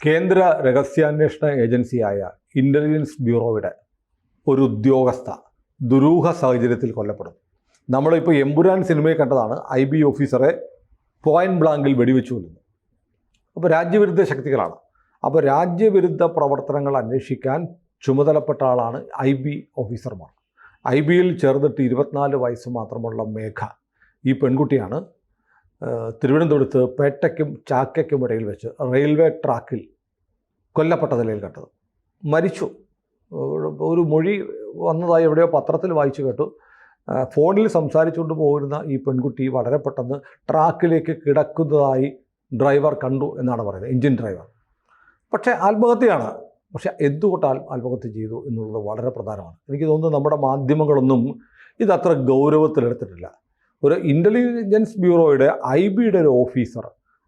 കേന്ദ്ര രഹസ്യാന്വേഷണ ഏജൻസിയായ ഇൻ്റലിജൻസ് ബ്യൂറോയുടെ ഒരു ഉദ്യോഗസ്ഥ ദുരൂഹ സാഹചര്യത്തിൽ കൊല്ലപ്പെടുന്നു. നമ്മളിപ്പോൾ എമ്പുരാൻ സിനിമയിൽ കണ്ടതാണ് IB ഓഫീസറെ പോയിന്റ് ബ്ലാങ്കിൽ വെടിവെച്ചു കൊല്ലുന്നു. അപ്പോൾ രാജ്യവിരുദ്ധ ശക്തികളാണ്. അപ്പോൾ രാജ്യവിരുദ്ധ പ്രവർത്തനങ്ങൾ അന്വേഷിക്കാൻ ചുമതലപ്പെട്ട ആളാണ് IB ഓഫീസർമാർ. IBയിൽ ചേർന്നിട്ട് 24 വയസ്സ് മാത്രമുള്ള മേഘ, ഈ പെൺകുട്ടിയാണ് തിരുവനന്തപുരത്ത് പേട്ടയ്ക്കും ചാക്കയ്ക്കും ഇടയിൽ വെച്ച് റെയിൽവേ ട്രാക്കിൽ കൊല്ലപ്പെട്ട നിലയിൽ കണ്ടത്. മരിച്ചു. ഒരു മൊഴി വന്നതായി എവിടെയോ പത്രത്തിൽ വായിച്ചു കേട്ടു. ഫോണിൽ സംസാരിച്ചുകൊണ്ട് പോയിരുന്ന ഈ പെൺകുട്ടി വളരെ പെട്ടെന്ന് ട്രാക്കിലേക്ക് കിടക്കുന്നതായി ഡ്രൈവർ കണ്ടു എന്നാണ് പറയുന്നത്, എൻജിൻ ഡ്രൈവർ. പക്ഷേ ആത്മഹത്യയാണ്. പക്ഷേ എന്തുകൊണ്ട് ആത്മഹത്യ ചെയ്തു എന്നുള്ളത് വളരെ പ്രധാനമാണ്. എനിക്ക് തോന്നുന്നു നമ്മുടെ മാധ്യമങ്ങളൊന്നും ഇതത്ര ഗൗരവത്തിലെടുത്തിട്ടില്ല. ഒരു ഇൻ്റലിജൻസ് ബ്യൂറോയുടെ IBയുടെ ഒരു ഓഫീസർ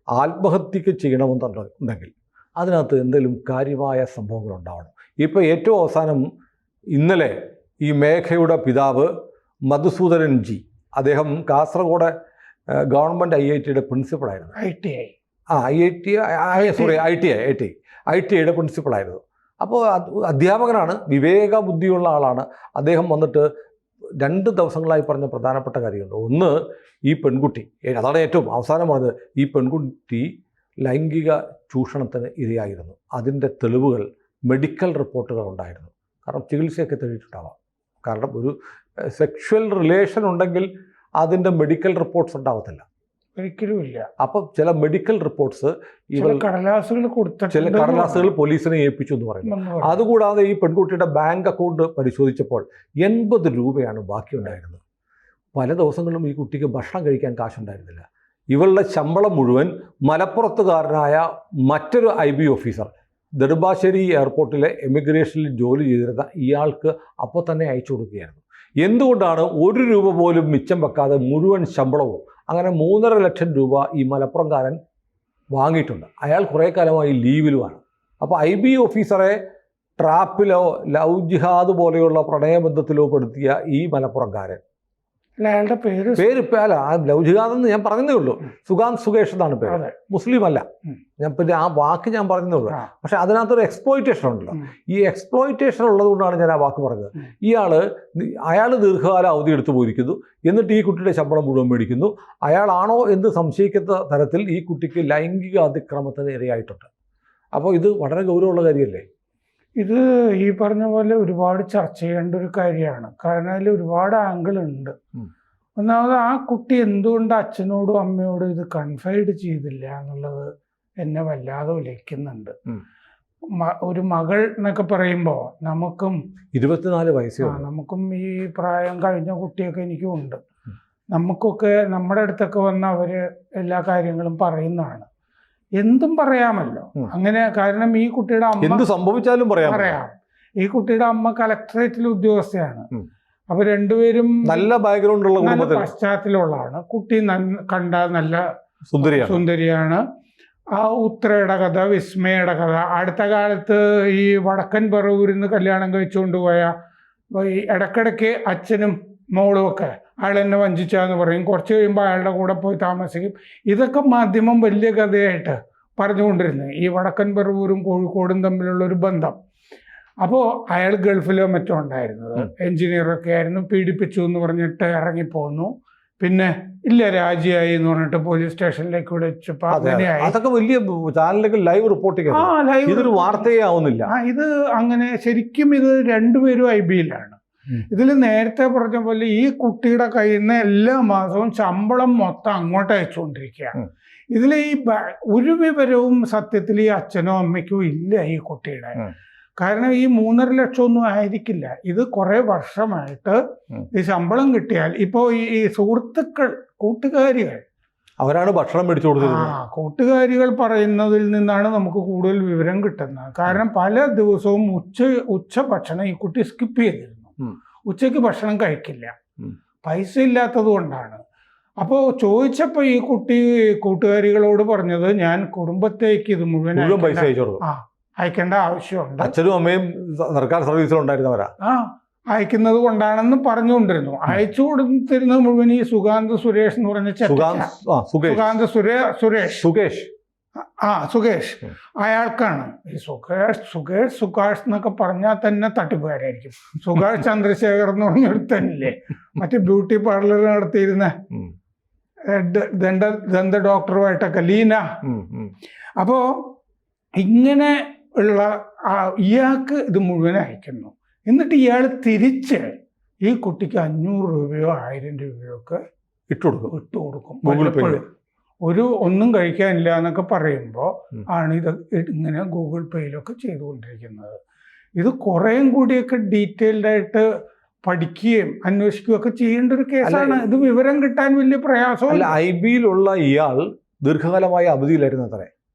ആത്മഹത്യക്ക് ചെയ്യണമെന്നുണ്ടെങ്കിൽ അതിനകത്ത് എന്തെങ്കിലും കാര്യമായ സംഭവങ്ങൾ ഉണ്ടാവണം. ഇപ്പോൾ ഏറ്റവും അവസാനം ഇന്നലെ ഈ മേഘയുടെ പിതാവ് മധുസൂദനൻ ജി, അദ്ദേഹം കാസർഗോഡ് ഗവൺമെൻറ് IITയുടെ പ്രിൻസിപ്പളായിരുന്നു. IITയുടെ പ്രിൻസിപ്പളായിരുന്നു. അപ്പോൾ അധ്യാപകനാണ്, വിവേക ബുദ്ധിയുള്ള ആളാണ്. അദ്ദേഹം വന്നിട്ട് 2 ദിവസങ്ങളായി പറഞ്ഞ പ്രധാനപ്പെട്ട കാര്യമുണ്ട്. ഒന്ന്, ഈ പെൺകുട്ടി, അതാണ് ഏറ്റവും അവസാനം പറഞ്ഞത്, ഈ പെൺകുട്ടി ലൈംഗിക ചൂഷണത്തിന് ഇരയായിരുന്നു. അതിൻ്റെ തെളിവുകൾ, മെഡിക്കൽ റിപ്പോർട്ടുകൾ ഉണ്ടായിരുന്നു. കാരണം ചികിത്സയൊക്കെ തേടിയിട്ടുണ്ടാവാം. കാരണം ഒരു സെക്ഷൽ റിലേഷൻ ഉണ്ടെങ്കിൽ അതിൻ്റെ മെഡിക്കൽ റിപ്പോർട്ട്സ് ഉണ്ടാവത്തില്ല, ഒരിക്കലും ഇല്ല. അപ്പം ചില മെഡിക്കൽ റിപ്പോർട്ട്സ് ചില കടലാസുകൾ പോലീസിനെ ഏൽപ്പിച്ചു എന്ന് പറയുന്നു. അതുകൂടാതെ ഈ പെൺകുട്ടിയുടെ ബാങ്ക് അക്കൗണ്ട് പരിശോധിച്ചപ്പോൾ 80 രൂപയാണ് ബാക്കിയുണ്ടായിരുന്നത്. പല ദിവസങ്ങളിലും ഈ കുട്ടിക്ക് ഭക്ഷണം കഴിക്കാൻ കാശുണ്ടായിരുന്നില്ല. ഇവളുടെ ശമ്പളം മുഴുവൻ മലപ്പുറത്തുകാരനായ മറ്റൊരു IB ഓഫീസർ, നെടുമ്പാശ്ശേരി എയർപോർട്ടിലെ എമിഗ്രേഷനിൽ ജോലി ചെയ്തിരുന്ന ഇയാൾക്ക് അപ്പോൾ തന്നെ അയച്ചു കൊടുക്കുകയായിരുന്നു. എന്തുകൊണ്ടാണ് 1 രൂപ പോലും മിച്ചം വെക്കാതെ മുഴുവൻ ശമ്പളവും, അങ്ങനെ 3.5 ലക്ഷം രൂപ ഈ മലപ്പുറംകാരൻ വാങ്ങിയിട്ടുണ്ട്. അയാൾ കുറേ കാലമായി ലീവിലുമാണ്. അപ്പോൾ IB ഓഫീസറെ ട്രാപ്പിലോ ലവ് ജിഹാദ് പോലെയുള്ള പ്രണയബന്ധത്തിലോ പെടുത്തിയ ഈ മലപ്പുറംകാരൻ, അയാളുടെ പേര് അല്ല, ലവ് ജിഹാദ് എന്ന് ഞാൻ പറഞ്ഞതേ ഉള്ളൂ. സുഗാന്ത് സുകേഷ് എന്നാണ് പേര്. മുസ്ലിം അല്ല. ഞാൻ പിന്നെ ആ വാക്ക് ഞാൻ പറഞ്ഞതേ ഉള്ളൂ. പക്ഷെ അതിനകത്തൊരു എക്സ്പ്ലോയിറ്റേഷൻ ഉണ്ടല്ലോ. ഈ എക്സ്പ്ലോയിറ്റേഷൻ ഉള്ളതുകൊണ്ടാണ് ഞാൻ ആ വാക്ക് പറഞ്ഞത്. അയാൾ ദീർഘകാല അവധി എടുത്തു പോയിരിക്കുന്നു, എന്നിട്ട് ഈ കുട്ടിയുടെ ശമ്പളം മുഴുവൻ മേടിക്കുന്നു. അയാളാണോ എന്ന് സംശയിക്കുന്ന തരത്തിൽ ഈ കുട്ടിക്ക് ലൈംഗിക അതിക്രമത്തിന് ഇരയായിട്ടുണ്ട്. അപ്പോൾ ഇത് വളരെ ഗൗരവമുള്ള കാര്യമല്ലേ? ഇത് ഈ പറഞ്ഞ പോലെ ഒരുപാട് ചർച്ച ചെയ്യേണ്ട ഒരു കാര്യമാണ്. കാരണം അതിൽ ഒരുപാട് ആംഗിൾ ഉണ്ട്. ഒന്നാമത്, ആ കുട്ടി എന്തുകൊണ്ട് അച്ഛനോടും അമ്മയോടും ഇത് കൺഫൈഡ് ചെയ്തില്ല എന്നുള്ളത് എന്നെ വല്ലാതെ ഉലയ്ക്കുന്നുണ്ട്. ഒരു മകൾ എന്നൊക്കെ പറയുമ്പോൾ നമുക്കും 24 വയസ്സ്, നമുക്കും ഈ പ്രായം കഴിഞ്ഞ കുട്ടിയൊക്കെ എനിക്കും ഉണ്ട്. നമുക്കൊക്കെ നമ്മുടെ അടുത്തൊക്കെ വന്ന് അവര് എല്ലാ കാര്യങ്ങളും പറയുന്നതാണ്. എന്തും പറയാമല്ലോ അങ്ങനെ. കാരണം ഈ കുട്ടിയുടെ അമ്മ എന്ത് സംഭവിച്ചാലും പറയാം. ഈ കുട്ടിയുടെ അമ്മ കളക്ടറേറ്റിലെ ഉദ്യോഗസ്ഥയാണ്. അപ്പൊ രണ്ടുപേരും നല്ല ബാക്ക്ഗ്രൗണ്ട് ഉള്ള പശ്ചാത്തലമുള്ളതാണ്. കുട്ടി കണ്ടാൽ നല്ല സുന്ദരിയാണ്. ആ ഉത്രയുടെ കഥ, വിസ്മയുടെ കഥ, അടുത്ത കാലത്ത് ഈ വടക്കൻ പറവൂരിൽ നിന്ന് കല്യാണം കഴിച്ചുകൊണ്ട് പോയ ഇടക്കിടയ്ക്ക് അച്ഛനും മോളും ഒക്കെ അയാൾ എന്നെ വഞ്ചിച്ചാന്ന് പറയും. കുറച്ച് കഴിയുമ്പോൾ അയാളുടെ കൂടെ പോയി താമസിക്കും. ഇതൊക്കെ മാധ്യമം വലിയ കഥയായിട്ട് പറഞ്ഞുകൊണ്ടിരുന്നത്, ഈ വടക്കൻ പറവൂരും കോഴിക്കോടും തമ്മിലുള്ള ഒരു ബന്ധം. അപ്പോൾ അയാൾ ഗൾഫിലോ മറ്റോ ഉണ്ടായിരുന്നത്, എൻജിനീയറൊക്കെ ആയിരുന്നു. പീഡിപ്പിച്ചു എന്ന് പറഞ്ഞിട്ട് ഇറങ്ങിപ്പോന്നു. പിന്നെ ഇല്ല, രാജിയായി എന്ന് പറഞ്ഞിട്ട് പോലീസ് സ്റ്റേഷനിലേക്ക് വിളിച്ചപ്പോൾ അങ്ങനെയായി. അതൊക്കെ വലിയ ചാനലുകൾ ലൈവ് റിപ്പോർട്ട് ഇതൊരു വാർത്തയേ ആവുന്നില്ല. ഇത് അങ്ങനെ ശരിക്കും ഇത് രണ്ടുപേരും IBയിലാണ്. ഇതിൽ നേരത്തെ പറഞ്ഞ പോലെ ഈ കുട്ടിയുടെ കയ്യിൽ നിന്ന് എല്ലാ മാസവും ശമ്പളം മൊത്തം അങ്ങോട്ട് അയച്ചുകൊണ്ടിരിക്കുകയാണ്. ഇതിൽ ഈ ഒരു വിവരവും സത്യത്തിൽ ഈ അച്ഛനോ അമ്മയ്ക്കോ ഇല്ല ഈ കുട്ടിയുടെ. കാരണം ഈ 3.5 ലക്ഷമൊന്നും ആയിരിക്കില്ല. ഇത് കുറെ വർഷമായിട്ട് ഈ ശമ്പളം കിട്ടിയാൽ ഇപ്പോൾ ഈ സുഹൃത്തുക്കൾ, കൂട്ടുകാരികൾ, അവരാണ് ഭക്ഷണം മേടിച്ചു കൊടുത്തത്. കൂട്ടുകാരികൾ പറയുന്നതിൽ നിന്നാണ് നമുക്ക് കൂടുതൽ വിവരം കിട്ടുന്നത്. കാരണം പല ദിവസവും ഉച്ച ഭക്ഷണം ഈ കുട്ടി സ്കിപ്പ് ചെയ്തിരുന്നു. ഉച്ചയ്ക്ക് ഭക്ഷണം കഴിക്കില്ല, പൈസ ഇല്ലാത്തത് കൊണ്ടാണ്. അപ്പോൾ ചോദിച്ചപ്പോൾ ഈ കുട്ടി കൂട്ടുകാരികളോട് പറഞ്ഞത്, ഞാൻ കുടുംബത്തേക്ക് ഇത് മുഴുവൻ പൈസ അയക്കേണ്ട ആവശ്യമുണ്ട്, അച്ഛനും അമ്മയും സർക്കാർ സർവീസിലുണ്ടായിരുന്നവരാ, അയക്കുന്നത് കൊണ്ടാണെന്ന് പറഞ്ഞുകൊണ്ടിരുന്നു. അയച്ചു കൊടുത്തിരുന്നത് മുഴുവൻ ഈ സുഗാന്ത് സുരേഷ് എന്ന് പറഞ്ഞ സുഗാന്ത് സുരേഷ് സുകേഷ് അയാൾക്കാണ്. ഈ സുകാഷ് എന്നൊക്കെ പറഞ്ഞാൽ തന്നെ തട്ടിപ്പുകാരായിരിക്കും. സുകാഷ് ചന്ദ്രശേഖർ എന്ന് പറഞ്ഞൊരുത്തനില്ലേ, മറ്റേ ബ്യൂട്ടി പാർലർ നടത്തിയിരുന്ന ദന്ത ഡോക്ടറുമായിട്ടൊക്കെ ലീന. അപ്പോ ഇങ്ങനെ ഉള്ള ഇയാൾക്ക് ഇത് മുഴുവൻ അയക്കുന്നു. എന്നിട്ട് ഇയാൾ തിരിച്ച് ഈ കുട്ടിക്ക് 500 രൂപയോ 1000 രൂപയോ ഒക്കെ ഇട്ട് കൊടുക്കും. ഒന്നും കഴിക്കാനില്ല എന്നൊക്കെ പറയുമ്പോൾ ആണ് ഇത് ഇങ്ങനെ ഗൂഗിൾ പേയിലൊക്കെ ചെയ്തുകൊണ്ടിരിക്കുന്നത്. ഇത് കുറേയും കൂടിയൊക്കെ ഡീറ്റെയിൽഡ് ആയിട്ട് പഠിക്കുകയും അന്വേഷിക്കുകയും ഒക്കെ ചെയ്യേണ്ട ഒരു കേസാണ്. ഇത് വിവരം കിട്ടാൻ വലിയ പ്രയാസമല്ല. IB-യിലുള്ള ഇയാൾ ദീർഘകാലമായി അവധിയിലായിരുന്നു അത്രേ.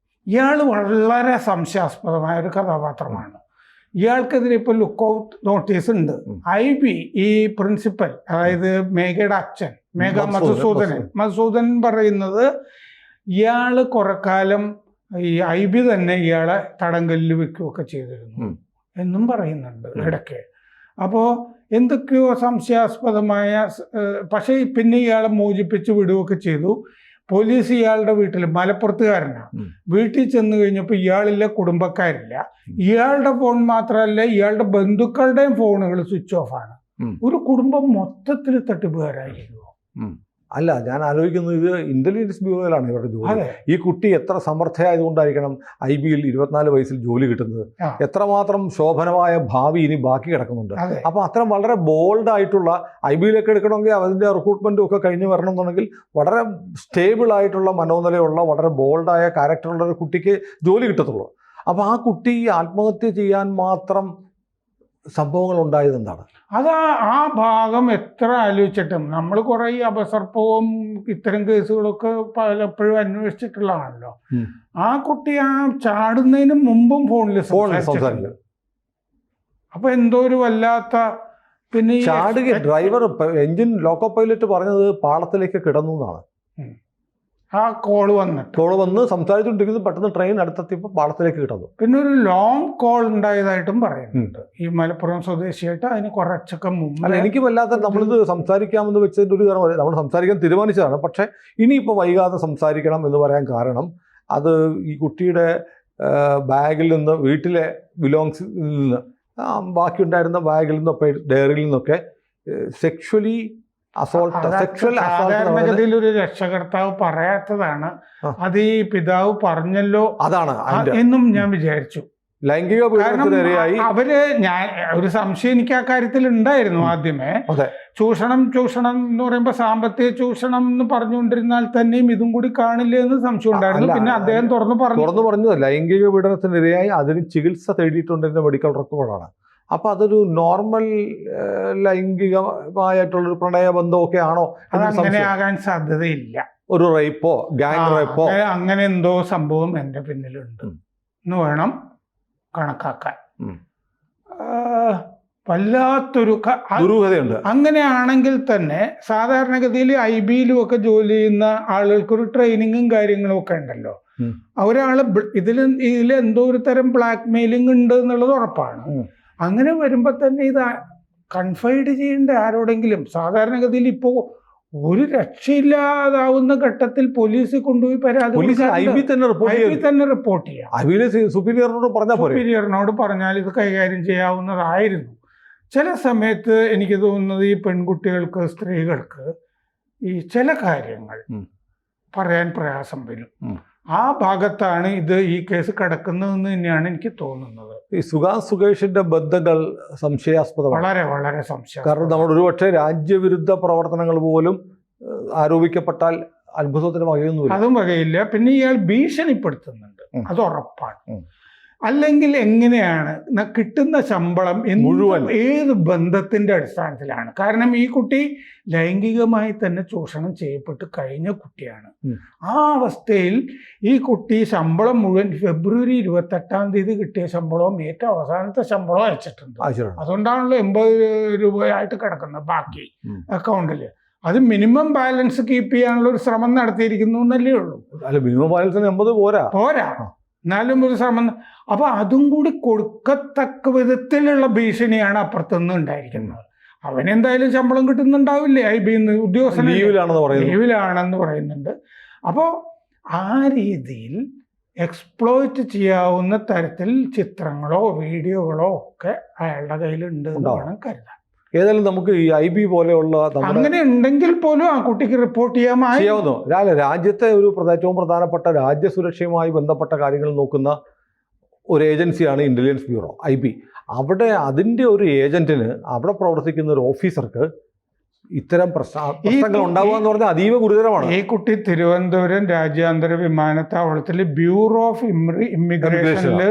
ഇയാൾ വളരെ സംശയാസ്പദമായ ഒരു കഥാപാത്രമാണ്. ഇയാൾക്കെതിരെ ഇപ്പോൾ ലുക്ക് ഔട്ട് നോട്ടീസ് ഉണ്ട്. IB ഈ പ്രിൻസിപ്പൽ, അതായത് മേഘയുടെ അച്ഛൻ മേഘ മധുസൂദനൻ പറയുന്നത് ഇയാള് കുറെ കാലം ഈ IB തന്നെ ഇയാളെ തടങ്കലിൽ വെക്കുകയൊക്കെ ചെയ്തിരുന്നു എന്നും പറയുന്നുണ്ട് ഇടയ്ക്ക്. അപ്പോൾ എന്തൊക്കെയോ സംശയാസ്പദമായ, പക്ഷേ പിന്നെ ഇയാളെ മോചിപ്പിച്ച് വിടുകയൊക്കെ ചെയ്തു. പോലീസ് ഇയാളുടെ വീട്ടിൽ, മലപ്പുറത്തുകാരനാണ്, വീട്ടിൽ ചെന്ന് കഴിഞ്ഞപ്പോൾ ഇയാളില്ല, കുടുംബക്കാരില്ല. ഇയാളുടെ ഫോൺ മാത്രമല്ല, ഇയാളുടെ ബന്ധുക്കളുടെയും ഫോണുകൾ സ്വിച്ച് ഓഫ് ആണ്. ഒരു കുടുംബം മൊത്തത്തിൽ തട്ടിപ്പുകാരായിരിക്കുമോ? അല്ല, ഞാൻ ആലോചിക്കുന്നത് ഇത് ഇന്റലിജൻസ് ബ്യൂറോയിലാണ് ഇവരുടെ ജോലി. ഈ കുട്ടി എത്ര സമർത്ഥയായതുകൊണ്ടായിരിക്കണം IB-യിൽ 24 വയസ്സിൽ ജോലി കിട്ടുന്നത്. എത്രമാത്രം ശോഭനമായ ഭാവി ഇനി ബാക്കി കിടക്കുന്നുണ്ട്. അപ്പൊ അത്തരം വളരെ ബോൾഡ് ആയിട്ടുള്ള IB-യിലൊക്കെ എടുക്കണമെങ്കിൽ അതിന്റെ റിക്രൂട്ട്മെന്റും ഒക്കെ കഴിഞ്ഞ് വരണം എന്നുണ്ടെങ്കിൽ വളരെ സ്റ്റേബിൾ ആയിട്ടുള്ള മനോനിലയുള്ള വളരെ ബോൾഡായ ക്യാരക്ടറുള്ള ഒരു കുട്ടിക്ക് ജോലി കിട്ടത്തുള്ളൂ. അപ്പൊ ആ കുട്ടി ആത്മഹത്യ ചെയ്യാൻ മാത്രം സംഭവങ്ങൾ ഉണ്ടായത് എന്താണ്? ആ ഭാഗം എത്ര ആലോചിച്ചിട്ടും നമ്മൾ കുറെ ഈ അപസർപ്പവും ഇത്തരം കേസുകളൊക്കെ പലപ്പോഴും അന്വേഷിച്ചിട്ടുള്ളതാണല്ലോ. ആ കുട്ടി ആ ചാടുന്നതിന് മുമ്പും ഫോണിൽ സംസാരിച്ചു. അപ്പൊ എന്തോ ഒരു വല്ലാത്ത, പിന്നെ ഡ്രൈവർ എഞ്ചിൻ ലോക്കോ പൈലറ്റ് പറഞ്ഞത് പാളത്തിലേക്ക് കിടന്നു എന്നാണ്. ആ കോള് വന്ന് സംസാരിച്ചുകൊണ്ടിരിക്കുന്നത് പെട്ടെന്ന് ട്രെയിൻ അടുത്തെത്തിയപ്പോൾ പാളത്തിലേക്ക് കിടന്നു. പിന്നെ ഒരു ലോങ് കോൾ ഉണ്ടായതായിട്ടും പറയുന്നുണ്ട് ഈ മലപ്പുറം സ്വദേശിയായിട്ട്. അതിന് കുറച്ചൊക്കെ മുമ്പ്. അല്ല, എനിക്ക് വല്ലാത്ത, നമ്മളിത് സംസാരിക്കാമെന്ന് വെച്ചതിൻ്റെ ഒരു കാരണം നമ്മൾ സംസാരിക്കാൻ തീരുമാനിച്ചതാണ്. പക്ഷേ ഇനിയിപ്പോൾ വൈകാതെ സംസാരിക്കണം എന്ന് പറയാൻ കാരണം അത് ഈ കുട്ടിയുടെ ബാഗിൽ നിന്ന്, വീട്ടിലെ ബിലോങ്സിൽ നിന്ന്, ബാക്കിയുണ്ടായിരുന്ന ബാഗിൽ നിന്നൊക്കെ ഡയറിയിൽ നിന്നൊക്കെ സെക്ഷൽ സാധാരണഗതിയിൽ ഒരു രക്ഷകർത്താവ് പറയാത്തതാണ്. അത് ഈ പിതാവ് പറഞ്ഞല്ലോ അതാണ് എന്നും ഞാൻ വിചാരിച്ചു. ലൈംഗിക പീഡനത്തിനിരയായി ഞാൻ ഒരു സംശയം എനിക്ക് ആ കാര്യത്തിൽ ഉണ്ടായിരുന്നു ആദ്യമേ. ചൂഷണം എന്ന് പറയുമ്പോൾ സാമ്പത്തിക ചൂഷണം എന്ന് പറഞ്ഞുകൊണ്ടിരുന്നാൽ തന്നെയും ഇതും കൂടി കാണില്ലേ എന്ന് സംശയം ഉണ്ടായിരുന്നു. പിന്നെ അദ്ദേഹം തുറന്നു പറഞ്ഞു ലൈംഗിക പീഡനത്തിനിരയായി അതിന് ചികിത്സ തേടിയിട്ടുണ്ടെന്ന മെഡിക്കൽ റെക്കോർഡാണ്. അപ്പൊ അതൊരു നോർമൽ ലൈംഗികമായിട്ടുള്ളൊരു പ്രണയബന്ധമൊക്കെ ആണോ? അങ്ങനെ ആകാൻ സാധ്യതയില്ല. ഒരു റേപ്പോ ഗാങ് റേപ്പോ അങ്ങനെ എന്തോ സംഭവം എന്റെ പിന്നിലുണ്ട് എന്ന് വേണം കണക്കാക്കാൻ. വല്ലാത്തൊരു ദുരൂഹതയുണ്ട്. അങ്ങനെയാണെങ്കിൽ തന്നെ സാധാരണഗതിയിൽ IB-യിലും ഒക്കെ ജോലി ചെയ്യുന്ന ആളുകൾക്കൊരു ട്രെയിനിങ്ങും കാര്യങ്ങളും ഒക്കെ ഉണ്ടല്ലോ. ഒരാള് ഇതിൽ എന്തോ ഒരു തരം ബ്ലാക്ക് മെയിലിംഗ് ഉണ്ട് എന്നുള്ളത് ഉറപ്പാണ്. അങ്ങനെ വരുമ്പോൾ തന്നെ ഇത് കൺഫൈഡ് ചെയ്യേണ്ട ആരോടെങ്കിലും. സാധാരണഗതിയിൽ ഇപ്പോൾ ഒരു രക്ഷയില്ലാതാവുന്ന ഘട്ടത്തിൽ പോലീസിൽ കൊണ്ടുപോയി പരാതി തന്നെ റിപ്പോർട്ട് ചെയ്യാം. സുപ്പീരിയറിനോട് പറഞ്ഞാൽ ഇത് കൈകാര്യം ചെയ്യാവുന്നതായിരുന്നു. ചില സമയത്ത് എനിക്ക് തോന്നുന്നത് ഈ പെൺകുട്ടികൾക്ക്, സ്ത്രീകൾക്ക് ഈ ചില കാര്യങ്ങൾ പറയാൻ പ്രയാസം വരും. ആ ഭാഗത്താണ് ഈ കേസ് കിടക്കുന്നതെന്ന് തന്നെയാണ് എനിക്ക് തോന്നുന്നത്. ഈ സുകേഷിന്റെ ബന്ധങ്ങൾ സംശയാസ്പദമാണ്, വളരെ വളരെ സംശയം. കാരണം നമ്മൾ ഒരുപക്ഷെ രാജ്യവിരുദ്ധ പ്രവർത്തനങ്ങൾ പോലും ആരോപിക്കപ്പെട്ടാൽ അത്ഭുതത്തിന് വകയൊന്നുമില്ല. അതും വകയില്ല. പിന്നെ ഇയാൾ ഭീഷണിപ്പെടുത്തുന്നുണ്ട്, അത് ഉറപ്പാണ്. അല്ലെങ്കിൽ എങ്ങനെയാണ് കിട്ടുന്ന ശമ്പളം മുഴുവൻ ഏത് ബന്ധത്തിന്റെ അടിസ്ഥാനത്തിലാണ്? കാരണം ഈ കുട്ടി ലൈംഗികമായി തന്നെ ചൂഷണം ചെയ്യപ്പെട്ട് കഴിഞ്ഞ കുട്ടിയാണ്. ആ അവസ്ഥയിൽ ഈ കുട്ടി ശമ്പളം മുഴുവൻ ഫെബ്രുവരി 28-ാം തീയതി കിട്ടിയ ശമ്പളവും ഏറ്റവും അവസാനത്തെ ശമ്പളവും അയച്ചിട്ടുണ്ട്. അതുകൊണ്ടാണല്ലോ 80 രൂപയായിട്ട് കിടക്കുന്നത് ബാക്കി അക്കൗണ്ടിൽ. അത് മിനിമം ബാലൻസ് കീപ്പ് ചെയ്യാനുള്ള ഒരു ശ്രമം നടത്തിയിരിക്കുന്നു എന്നല്ലേ ഉള്ളൂ. അല്ല, മിനിമം ബാലൻസിന് 80 പോരാ, എന്നാലും ഒരു ശ്രമം. അപ്പൊ അതും കൂടി കൊടുക്കത്തക്ക വിധത്തിലുള്ള ഭീഷണിയാണ് അപ്പുറത്തുനിന്ന് ഉണ്ടായിരിക്കുന്നത്. അവനെന്തായാലും ശമ്പളം കിട്ടുന്നുണ്ടാവില്ലേ, IB-ന്ന് ഉദ്യോഗസ്ഥൻ ലീവിലാണെന്ന് പറയുന്നുണ്ട്. അപ്പോൾ ആ രീതിയിൽ എക്സ്പ്ലോയിറ്റ് ചെയ്യാവുന്ന തരത്തിൽ ചിത്രങ്ങളോ വീഡിയോകളോ ഒക്കെ അയാളുടെ കയ്യിലുണ്ട് എന്ന് വേണം കരുതാൻ. ഏതായാലും നമുക്ക് ഈ IB പോലെയുള്ള അങ്ങനെ ഉണ്ടെങ്കിൽ പോലും ആ കുട്ടിക്ക് റിപ്പോർട്ട് ചെയ്യാവുന്നു. രാജ്യത്തെ ഒരു ഏറ്റവും പ്രധാനപ്പെട്ട രാജ്യസുരക്ഷയുമായി ബന്ധപ്പെട്ട കാര്യങ്ങൾ നോക്കുന്ന ഒരു ഏജൻസിയാണ് ഇന്റലിജൻസ് ബ്യൂറോ IB. അവിടെ അതിൻ്റെ ഒരു ഏജന്റിന് അവിടെ പ്രവർത്തിക്കുന്ന ഒരു ഓഫീസർക്ക് ഇത്തരം പ്രശ്നങ്ങൾ ഉണ്ടാവുക എന്ന് പറഞ്ഞാൽ അതീവ ഗുരുതരമാണ്. ഈ കുട്ടി തിരുവനന്തപുരം രാജ്യാന്തര വിമാനത്താവളത്തിൽ ബ്യൂറോ ഓഫ് ഇമിഗ്രേഷനിലെ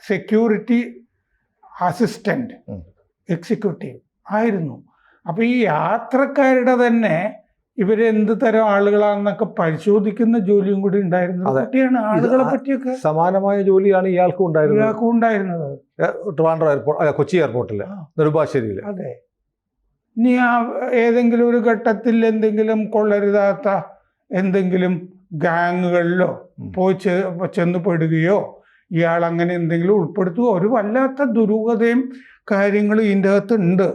സെക്യൂരിറ്റി അസിസ്റ്റന്റ് എക്സിക്യൂട്ടീവ് ആയിരുന്നു. അപ്പൊ ഈ യാത്രക്കാരുടെ തന്നെ ഇവരെന്ത് തരം ആളുകളാണെന്നൊക്കെ പരിശോധിക്കുന്ന ജോലിയും കൂടി ഉണ്ടായിരുന്നത് കുട്ടിയാണ്. ആളുകളെ പറ്റിയൊക്കെ സമാനമായ ജോലിയാണ് ഇയാൾക്കും ഉണ്ടായിരുന്നത് ട്രിവാൻഡ്രം എയർപോർട്ട്, കൊച്ചി എയർപോർട്ടിൽ, നെടുമ്പാശ്ശേരിയിൽ. അതെ. ഇനി ഏതെങ്കിലും ഒരു ഘട്ടത്തിൽ എന്തെങ്കിലും കൊള്ളരുതാത്ത എന്തെങ്കിലും ഗാങ്ങുകളിലോ പോയി ചെന്ന് പെടുകയോ ഇയാൾ അങ്ങനെ എന്തെങ്കിലും ഉൾപ്പെടുത്തുകയോ ഒരു വല്ലാത്ത ദുരൂഹതയും കാര്യങ്ങളും ഇതിൻ്റെ അകത്തുണ്ട്.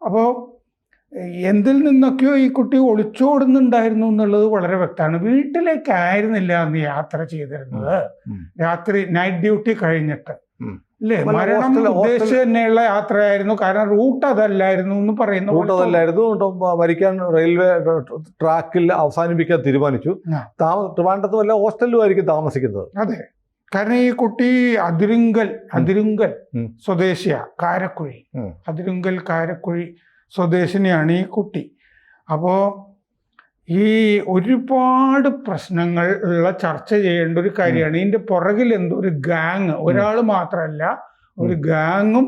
അപ്പോൾ എന്തിൽ നിന്നൊക്കെയോ ഈ കുട്ടി ഒളിച്ചോടുന്നുണ്ടായിരുന്നു എന്നുള്ളത് വളരെ വ്യക്തമാണ്. വീട്ടിലേക്കായിരുന്നില്ല അന്ന് യാത്ര ചെയ്തിരുന്നത്. രാത്രി നൈറ്റ് ഡ്യൂട്ടി കഴിഞ്ഞിട്ട് അല്ലേ, മരണം ഉദ്ദേശിച്ച് തന്നെയുള്ള യാത്രയായിരുന്നു. കാരണം റൂട്ട് അതല്ലായിരുന്നു എന്ന് പറയുന്നു. റൂട്ട് അതല്ലായിരുന്നു, മരിക്കാൻ റെയിൽവേ ട്രാക്കിൽ അവസാനിപ്പിക്കാൻ തീരുമാനിച്ചു. ട്രിവാൻഡ്രത്തും വല്ല ഹോസ്റ്റലിലും ആയിരിക്കും താമസിക്കുന്നത്. അതെ, കാരണം ഈ കുട്ടി അതിരുങ്കൽ സ്വദേശിയ, കാരക്കുഴി, അതിരുങ്കൽ കാരക്കുഴി സ്വദേശിനിയാണ് ഈ കുട്ടി. അപ്പോൾ ഈ ഒരുപാട് പ്രശ്നങ്ങൾ ഉള്ള ചർച്ച ചെയ്യേണ്ട ഒരു കാര്യമാണ്. ഇതിന്റെ പുറകിൽ എന്തോ ഒരു ഗാങ്, ഒരാൾ മാത്രമല്ല, ഒരു ഗാങ്ങും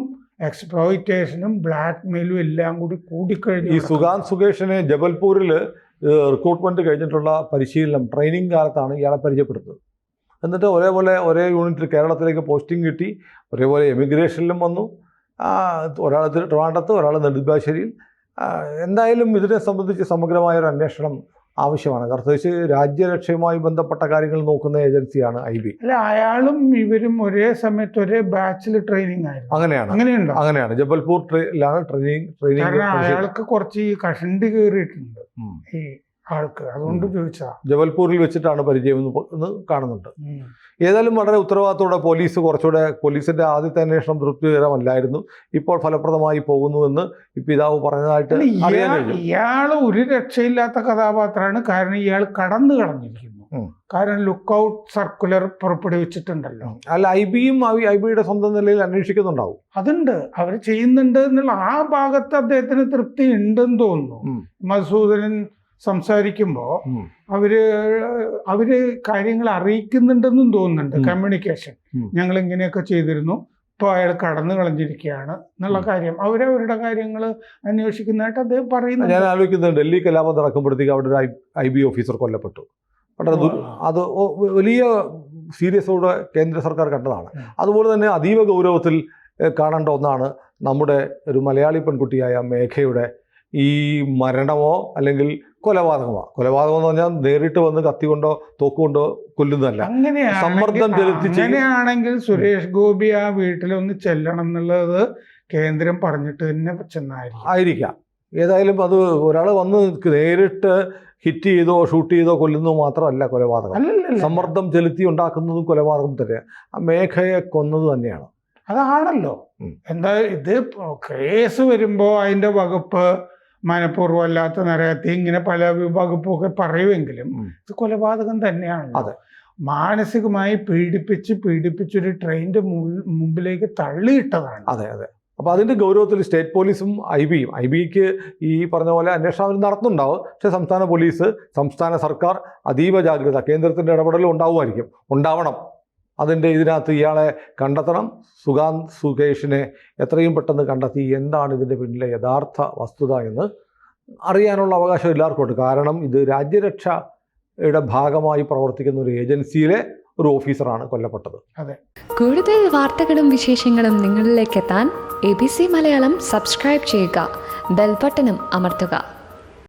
എക്സ്പ്ലോയിറ്റേഷനും ബ്ലാക്ക് മെയിലും എല്ലാം കൂടിക്കഴിഞ്ഞു. ഈ സുകേഷിനെ ജബൽപൂരിൽ റിക്രൂട്ട്മെന്റ് കഴിഞ്ഞിട്ടുള്ള പരിശീലനം ട്രെയിനിങ് കാലത്താണ് ഇയാളെ പരിചയപ്പെടുത്തുന്നത്. എന്നിട്ട് ഒരേ യൂണിറ്റിൽ കേരളത്തിലേക്ക് പോസ്റ്റിംഗ് കിട്ടി, ഒരേപോലെ എമിഗ്രേഷനിലും വന്നു. ഒരാൾ ട്രിവാൻഡ്രത്ത്, ഒരാൾ നെടുമ്പാശ്ശേരിയിൽ. എന്തായാലും ഇതിനെ സംബന്ധിച്ച് സമഗ്രമായൊരു അന്വേഷണം ആവശ്യമാണ്. പ്രത്യേകിച്ച് രാജ്യരക്ഷയുമായി ബന്ധപ്പെട്ട കാര്യങ്ങൾ നോക്കുന്ന ഏജൻസിയാണ് IB. അല്ല, അയാളും ഇവരും ഒരേ സമയത്ത് ഒരേ ബാച്ചിൽ ട്രെയിനിങ് ആയിരുന്നു. അങ്ങനെയാണ് ജബൽപൂരിലാണ് ട്രെയിനിങ്. അയാൾക്ക് കുറച്ച് ഈ കഷണ്ടി കയറിയിട്ടുണ്ട് ഈ ആൾക്ക്, അതുകൊണ്ട് ചോദിച്ചാ. ജബൽപൂരിൽ വെച്ചിട്ടാണ് പരിചയം എന്ന് കാണുന്നുണ്ട്. ഏതായാലും വളരെ ഉത്തരവാദിത്തോടെ പോലീസിന്റെ ആദ്യത്തെ അന്വേഷണം തൃപ്തികരമല്ലായിരുന്നു. ഇപ്പോൾ ഫലപ്രദമായി പോകുന്നുവെന്ന് ഈ പിതാവ് പറഞ്ഞതായിട്ട് അറിയാൻ കഴിഞ്ഞു. ഇയാൾ ഒരു രക്ഷയില്ലാത്ത കഥാപാത്രമാണ്. കാരണം ഇയാൾ കടന്നു കളഞ്ഞിരിക്കുന്നു. കാരണം ലുക്കൌട്ട് സർക്കുലർ പുറപ്പെടുവിച്ചിട്ടുണ്ടല്ലോ. അല്ല, IBയും IBയുടെ സ്വന്തം നിലയിൽ അന്വേഷിക്കുന്നുണ്ടാവും. അതുണ്ട്, അവർ ചെയ്യുന്നുണ്ട് എന്നുള്ള ആ ഭാഗത്ത് അദ്ദേഹത്തിന് തൃപ്തി ഉണ്ടെന്ന് തോന്നുന്നു. മധുസൂദനൻ സംസാരിക്കുമ്പോൾ അവര് കാര്യങ്ങൾ അറിയിക്കുന്നുണ്ടെന്നും തോന്നുന്നുണ്ട്. കമ്മ്യൂണിക്കേഷൻ, ഞങ്ങൾ ഇങ്ങനെയൊക്കെ ചെയ്തിരുന്നു, ഇപ്പോൾ അയാൾ കടന്നു കളഞ്ഞിരിക്കുകയാണ് എന്നുള്ള കാര്യം അവരവരുടെ കാര്യങ്ങൾ അന്വേഷിക്കുന്നതായിട്ട് അദ്ദേഹം പറയുന്നു. ഞാൻ ആലോചിക്കുന്നത് ഡൽഹി കലാപം നടക്കുമ്പോഴത്തേക്ക് അവിടെ ഒരു IB ഓഫീസർ കൊല്ലപ്പെട്ടു. അത് വലിയ സീരിയസോടെ കേന്ദ്ര സർക്കാർ കണ്ടതാണ്. അതുപോലെ തന്നെ അതീവ ഗൗരവത്തിൽ കാണേണ്ട ഒന്നാണ് നമ്മുടെ ഒരു മലയാളി പെൺകുട്ടിയായ മേഘയുടെ ഈ മരണമോ അല്ലെങ്കിൽ കൊലപാതകമോ എന്ന് പറഞ്ഞാൽ നേരിട്ട് വന്ന് കത്തികൊണ്ടോ തോക്കുകൊണ്ടോ കൊല്ലുന്നതല്ല, സമ്മർദ്ദം ചെലുത്തി. അങ്ങനെയാണെങ്കിൽ സുരേഷ് ഗോപി ആ വീട്ടിലൊന്ന് ചെല്ലണം എന്നുള്ളത് കേന്ദ്രം പറഞ്ഞിട്ട് തന്നെ ആയിരിക്കാം. ഏതായാലും അത് ഒരാൾ വന്ന് നേരിട്ട് ഹിറ്റ് ചെയ്തോ ഷൂട്ട് ചെയ്തോ കൊല്ലുന്നതോ മാത്രമല്ല കൊലപാതകം. സമ്മർദ്ദം ചെലുത്തി ഉണ്ടാക്കുന്നതും കൊലപാതകം തന്നെ. ആ മേഘയെ കൊന്നത് തന്നെയാണ്. അതാണല്ലോ. എന്താ ഇത് കേസ് വരുമ്പോൾ അതിന്റെ വകുപ്പ് മനഃപൂർവ്വം അല്ലാത്ത നരഹത്യ ഇങ്ങനെ പല വകുപ്പൊക്കെ പറയുമെങ്കിലും ഇത് കൊലപാതകം തന്നെയാണ്. അതെ, മാനസികമായി പീഡിപ്പിച്ചൊരു ട്രെയിനിന്റെ മുമ്പിലേക്ക് തള്ളിയിട്ടതാണ്. അതെ. അപ്പോൾ അതിൻ്റെ ഗൗരവത്തിൽ സ്റ്റേറ്റ് പോലീസും IBക്ക് ഈ പറഞ്ഞ പോലെ അന്വേഷണം അവർ നടത്തുന്നുണ്ടാവും. പക്ഷേ സംസ്ഥാന പോലീസ്, സംസ്ഥാന സർക്കാർ അതീവ ജാഗ്രത, കേന്ദ്രത്തിൻ്റെ ഇടപെടലും ഉണ്ടാവണം. ഇതിനകത്ത് ഇയാളെ കണ്ടെത്തണം. സുകേഷിനെ എത്രയും പെട്ടെന്ന് കണ്ടെത്തി എന്താണ് ഇതിൻ്റെ പിന്നിലെ യഥാർത്ഥ വസ്തുത എന്ന് അറിയാനുള്ള അവകാശം എല്ലാവർക്കും ഉണ്ട്. കാരണം ഇത് രാജ്യരക്ഷയുടെ ഭാഗമായി പ്രവർത്തിക്കുന്ന ഒരു ഏജൻസിയിലെ ഒരു ഓഫീസറാണ് കൊല്ലപ്പെട്ടത്. അതെ. കൂടുതൽ വാർത്തകളും വിശേഷങ്ങളും നിങ്ങളിലേക്ക് എത്താൻ ABC മലയാളം സബ്സ്ക്രൈബ് ചെയ്യുക, ബെൽബട്ടനും അമർത്തുക.